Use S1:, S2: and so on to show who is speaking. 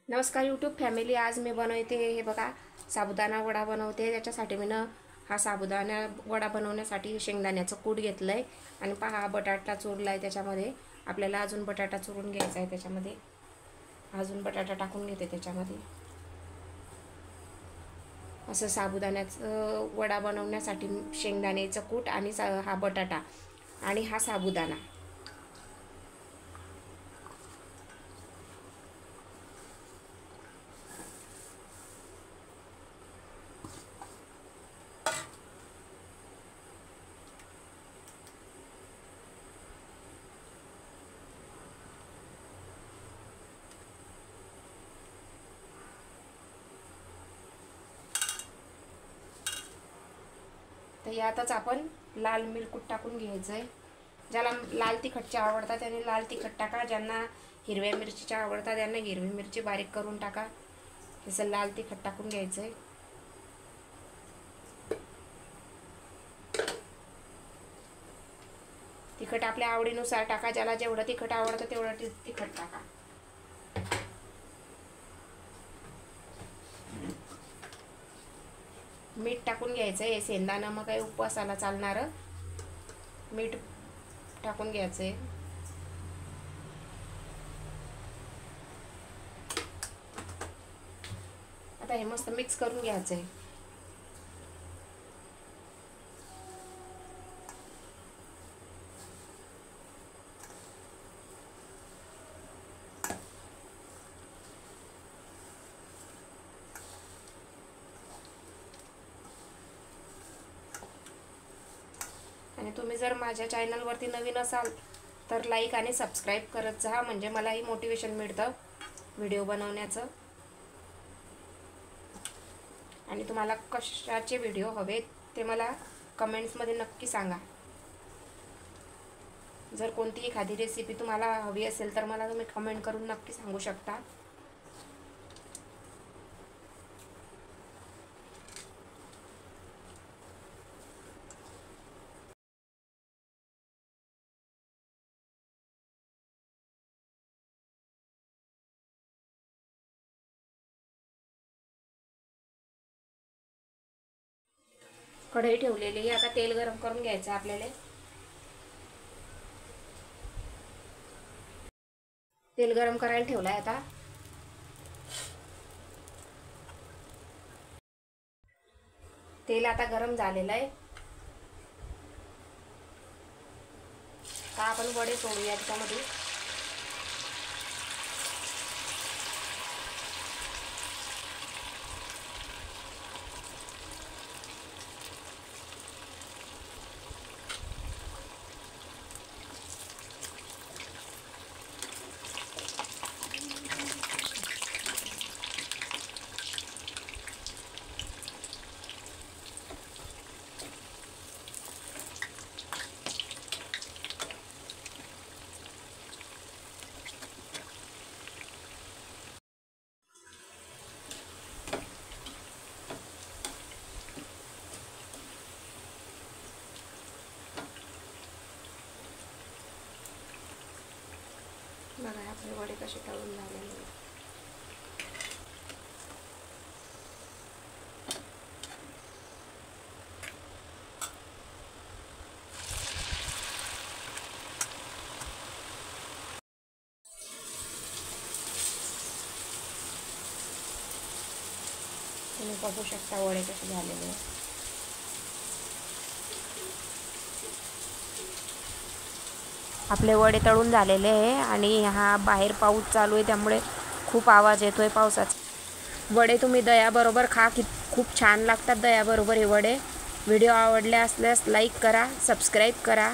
S1: नमस्कार YouTube family. आज मी बनवते हे बघा साबुदाणा वडा बनवते। त्याच्यासाठी मी हा साबुदाणा वडा बनवण्यासाठी शेंगदाण्याचं कूट घेतलंय आणि पहा बटाटा चुरलाय। त्याच्यामध्ये आपल्याला अजून बटाटा चुरून घ्यायचा आहे। त्याच्यामध्ये अजून बटाटा टाकून घेते। त्याच्यामध्ये असं साबुदाण्याचं वडा बनवण्यासाठी शेंगदाण्याचं कूट आणि हा बटाटा आणि हा साबुदाणा तर यातच आपण लाल मिरकूट टाकून घ्यायचं आहे। ज्याला लाल तिखटचे आवडतात त्याने लाल तिखट टाका, ज्यांना हिरव्या मिरचीच्या आवडतात त्यांना हिरवी मिरची बारीक करून टाका। तसं लाल तिखट टाकून घ्यायचं आहे। तिखट आपल्या आवडीनुसार टाका, ज्याला जेवढं तिखट आवडतं तेवढं तिखट टाका। मीठ टाकून घ्यायचं आहे। सेंधा नमक आहे, उपवासाला चालणारं मीठ टाकून घ्यायचं आहे। आता हे मस्त मिक्स करून घ्यायचं आहे। आणि तुम्ही जर माझ्या चॅनलवरती नवीन असाल तर लाईक आणि सबस्क्राईब करत जा, म्हणजे मलाही मोटिवेशन मिळतं व्हिडिओ बनवण्याचं। आणि तुम्हाला कशाचे व्हिडिओ हवे ते मला कमेंट्समध्ये नक्की सांगा। जर कोणती एखादी रेसिपी तुम्हाला हवी असेल तर मला तुम्ही कमेंट करून नक्की सांगू शकता। कढई ठेवलेली आहे, आता तेल गरम करून घ्यायचं आपल्याला। तेल गरम करायला ठेवलंय आता। तेल आता गरम झालेलं आहे। आता आपण वडे सोडूया त्याच्यामध्ये। बघा आपले वडे कसे तळून झालेले आहेत। तुम्ही बघू शकता वडे कसे झालेले आहेत। आपले वडे तळून झालेले आहे आणि हा बाहेर पाऊस चालू आहे त्यामुळे खूप आवाज येतोय पावसाचा। वडे तुम्ही दह्याबरोबर खा, की खूप छान लागतात दह्याबरोबर हे वडे। व्हिडिओ आवडले असल्यास लाईक करा, सबस्क्राईब करा।